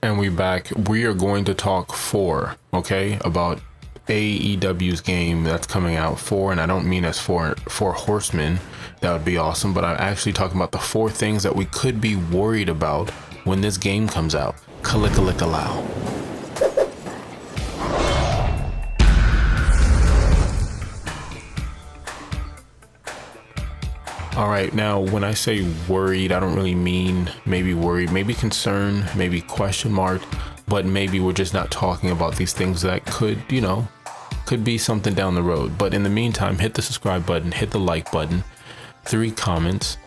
And we back. We are going to talk about AEW's game that's coming out and I don't mean as four horsemen. That would be awesome, but I'm actually talking about the 4 things that we could be worried about when this game comes out. Kalika-lika-low. All right, now when I say worried, I don't really mean maybe worried, maybe concerned, maybe question mark, but maybe we're just not talking about these things that could, could be something down the road. But in the meantime, hit the subscribe button, hit the like button, 3 comments,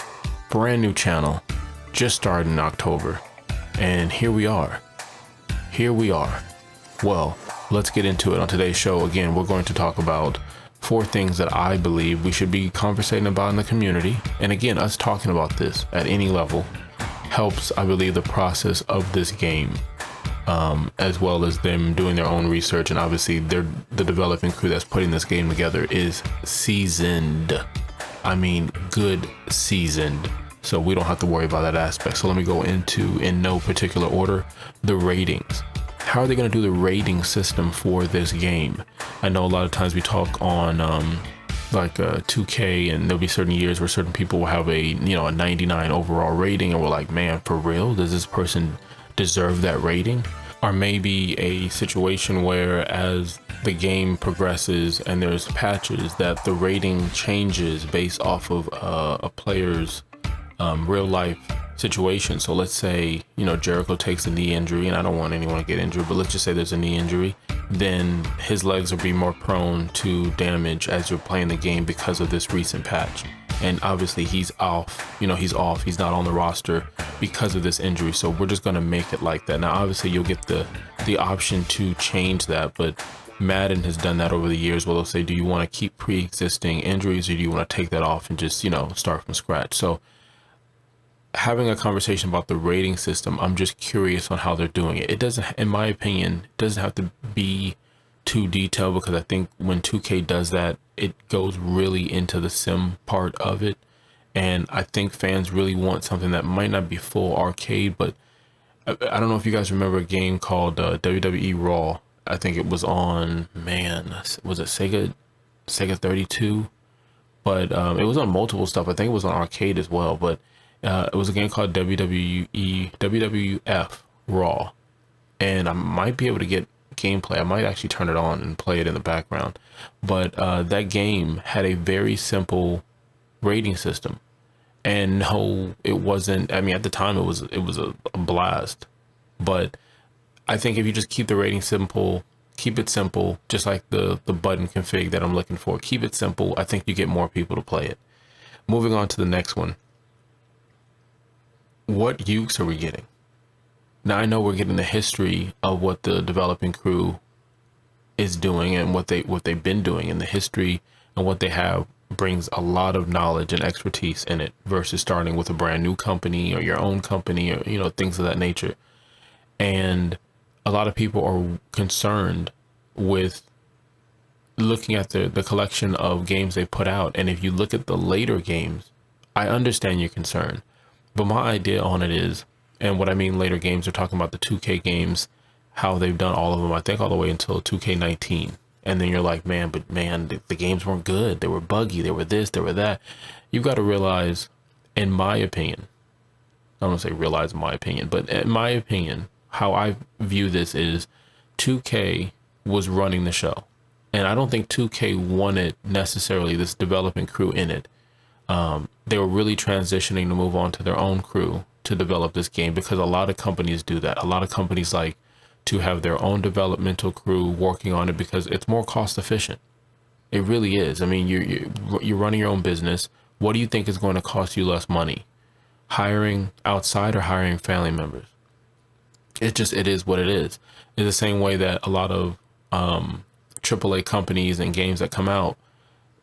brand new channel, just started in October. And here we are. Well, let's get into it. On today's show, again, we're going to talk about 4 things that I believe we should be conversating about in the community. And again, us talking about this at any level helps, I believe, the process of this game, as well as them doing their own research. And obviously the developing crew that's putting this game together is seasoned. I mean, good seasoned. So we don't have to worry about that aspect. So let me go into, in no particular order, the ratings. How are they going to do the rating system for this game? I know a lot of times we talk on like 2K, and there'll be certain years where certain people will have a 99 overall rating, and we're like, man, for real, does this person deserve that rating? Or maybe a situation where as the game progresses and there's patches that the rating changes based off of a player's real life situation. So let's say, Jericho takes a knee injury, and I don't want anyone to get injured, but let's just say there's a knee injury, then his legs will be more prone to damage as you're playing the game because of this recent patch. And obviously he's off, he's not on the roster because of this injury. So we're just going to make it like that. Now, obviously you'll get the option to change that, but Madden has done that over the years where they'll say, do you want to keep pre-existing injuries, or do you want to take that off and just, start from scratch? So having a conversation about the rating system, I'm just curious on how they're doing it. It doesn't, in my opinion, doesn't have to be too detailed, because I think when 2K does that, it goes really into the sim part of it. And I think fans really want something that might not be full arcade, but I don't know if you guys remember a game called WWE Raw. I think it was on, was it Sega 32? But it was on multiple stuff. I think it was on arcade as well, but it was a game called WWF Raw, and I might be able to get gameplay. I might actually turn it on and play it in the background. But that game had a very simple rating system, and no, it wasn't. I mean, at the time, it was a blast. But I think if you just keep the rating simple, keep it simple, just like the button config that I'm looking for, keep it simple, I think you get more people to play it. Moving on to the next one. What ukes are we getting? Now, I know we're getting the history of what the developing crew is doing and what they've been doing, and the history and what they have brings a lot of knowledge and expertise in it versus starting with a brand new company or your own company, or things of that nature. And a lot of people are concerned with looking at the collection of games they put out. And if you look at the later games, I understand your concern. But my idea on it is, and what I mean later games, are talking about the 2K games, how they've done all of them, I think all the way until 2K19. And then you're like, man, the games weren't good. They were buggy. They were this, they were that. You've got to realize, in my opinion, I don't want to say realize in my opinion, but in my opinion, how I view this is 2K was running the show. And I don't think 2K wanted necessarily this developing crew in it. They were really transitioning to move on to their own crew to develop this game, because a lot of companies do that. A lot of companies like to have their own developmental crew working on it because it's more cost efficient. It really is. I mean, you're running your own business. What do you think is going to cost you less money? Hiring outside or hiring family members? It is what it is. It's the same way that a lot of AAA companies and games that come out,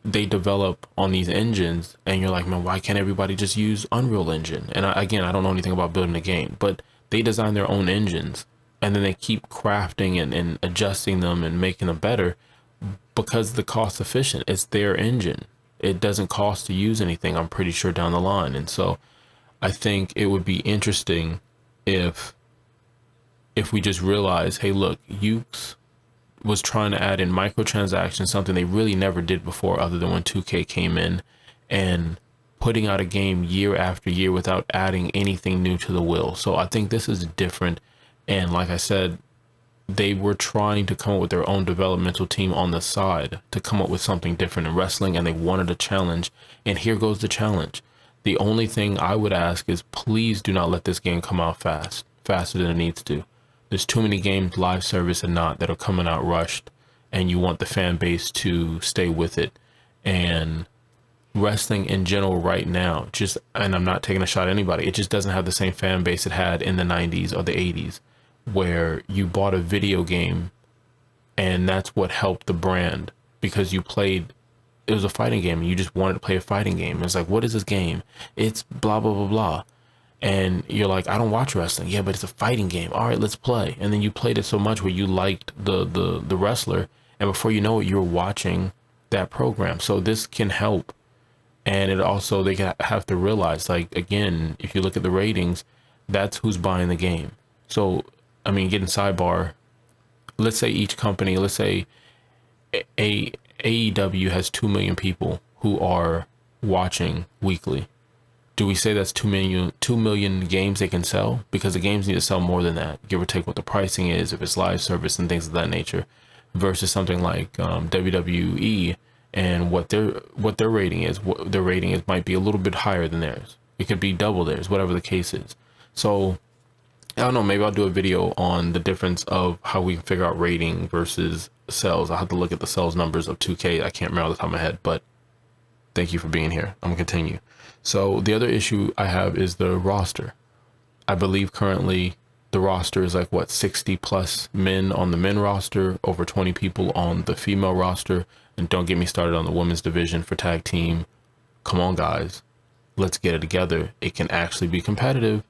they develop on these engines, and you're like, man, why can't everybody just use Unreal Engine? And I don't know anything about building a game, but they design their own engines, and then they keep crafting and adjusting them and making them better because the cost efficient. It's their engine. It doesn't cost to use anything, I'm pretty sure, down the line. And so I think it would be interesting if if we just realize, hey, look, Ukes was trying to add in microtransactions, something they really never did before other than when 2K came in, and putting out a game year after year without adding anything new to the wheel. So I think this is different. And like I said, they were trying to come up with their own developmental team on the side to come up with something different in wrestling, and they wanted a challenge. And here goes the challenge. The only thing I would ask is, please do not let this game come out faster than it needs to. There's too many games, live service and not, that are coming out rushed, and you want the fan base to stay with it. And wrestling in general right now, just, and I'm not taking a shot at anybody, it just doesn't have the same fan base it had in the 90s or the 80s, where you bought a video game and that's what helped the brand, because you played, it was a fighting game and you just wanted to play a fighting game. It's like, what is this game? It's blah, blah, blah, blah. And you're like, I don't watch wrestling. Yeah, but it's a fighting game. All right, let's play. And then you played it so much where you liked the wrestler, and before you know it, you're watching that program. So this can help. And it also, they have to realize, like, again, if you look at the ratings, that's who's buying the game. So, I mean, getting sidebar, let's say each company, let's say AEW has 2 million people who are watching weekly. Do we say that's 2 million games they can sell? Because the games need to sell more than that, give or take what the pricing is, if it's live service and things of that nature, versus something like WWE and what their rating is. What their rating is might be a little bit higher than theirs. It could be double theirs, whatever the case is. So I don't know, maybe I'll do a video on the difference of how we can figure out rating versus sales. I'll have to look at the sales numbers of 2K. I can't remember off the top of my head, but thank you for being here. I'm gonna continue. So the other issue I have is the roster. I believe currently the roster is like, what, 60 plus men on the men roster, over 20 people on the female roster. And don't get me started on the women's division for tag team. Come on, guys, let's get it together. It can actually be competitive.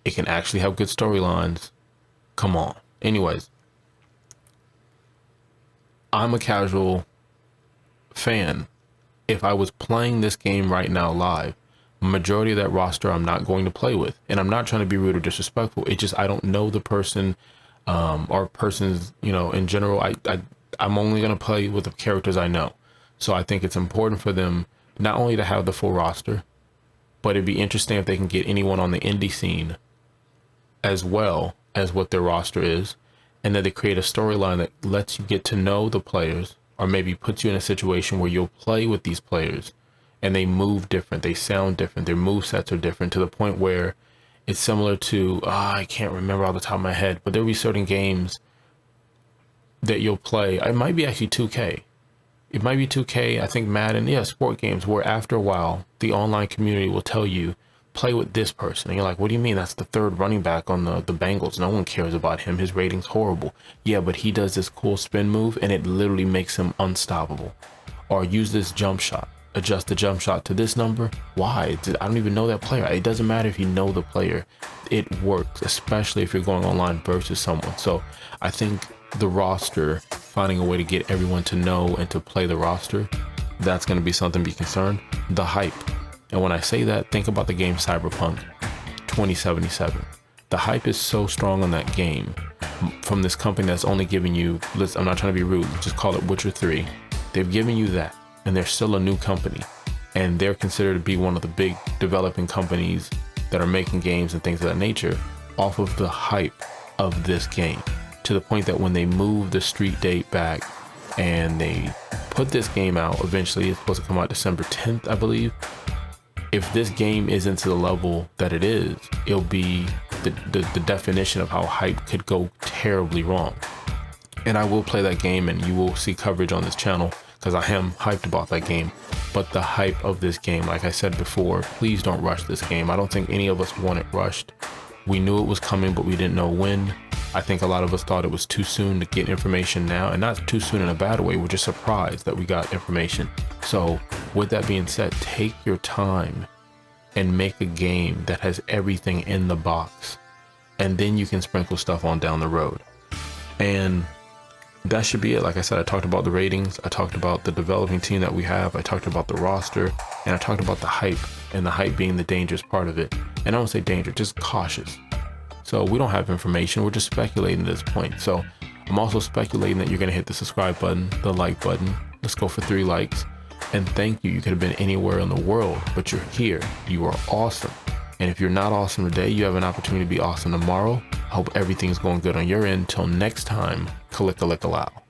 It can actually have good storylines. Come on. Anyways, I'm a casual fan. If I was playing this game right now live, majority of that roster I'm not going to play with. And I'm not trying to be rude or disrespectful. It just, I don't know the person or persons, you know, in general. I'm only going to play with the characters I know. So I think it's important for them not only to have the full roster, but it'd be interesting if they can get anyone on the indie scene as well as what their roster is, and that they create a storyline that lets you get to know the players, or maybe puts you in a situation where you'll play with these players and they move different, they sound different, their move sets are different, to the point where it's similar to, I can't remember off the top of my head, but there'll be certain games that you'll play. It might be actually 2K. It might be 2K, I think Madden, yeah, sport games, where after a while, the online community will tell you, play with this person. And you're like, what do you mean? That's the third running back on the Bengals. No one cares about him. His rating's horrible. Yeah, but he does this cool spin move and it literally makes him unstoppable. Or use this jump shot. Adjust the jump shot to this number. Why? I don't even know that player. It doesn't matter if you know the player. It works, especially if you're going online versus someone. So I think the roster, finding a way to get everyone to know and to play the roster, that's going to be something to be concerned. The hype. And when I say that, think about the game Cyberpunk 2077. The hype is so strong on that game from this company that's only giving you, I'm not trying to be rude, just call it Witcher 3. They've given you that, and they're still a new company. And they're considered to be one of the big developing companies that are making games and things of that nature off of the hype of this game. To the point that when they move the street date back and they put this game out, eventually it's supposed to come out December 10th, I believe. If this game isn't to the level that it is, it'll be the definition of how hype could go terribly wrong. And I will play that game, and you will see coverage on this channel because I am hyped about that game. But the hype of this game, like I said before, please don't rush this game. I don't think any of us want it rushed. We knew it was coming, but we didn't know when. I think a lot of us thought it was too soon to get information now, and not too soon in a bad way. We're just surprised that we got information. So with that being said, take your time and make a game that has everything in the box, and then you can sprinkle stuff on down the road. And that should be it. Like I said, I talked about the ratings, I talked about the developing team that we have, I talked about the roster, and I talked about the hype, and the hype being the dangerous part of it. And I don't say danger, just cautious. So we don't have information. We're just speculating at this point. So I'm also speculating that you're going to hit the subscribe button, the like button. Let's go for 3 likes. And thank you. You could have been anywhere in the world, but you're here. You are awesome. And if you're not awesome today, you have an opportunity to be awesome tomorrow. I hope everything's going good on your end. Till next time, Kalika-lika-lao.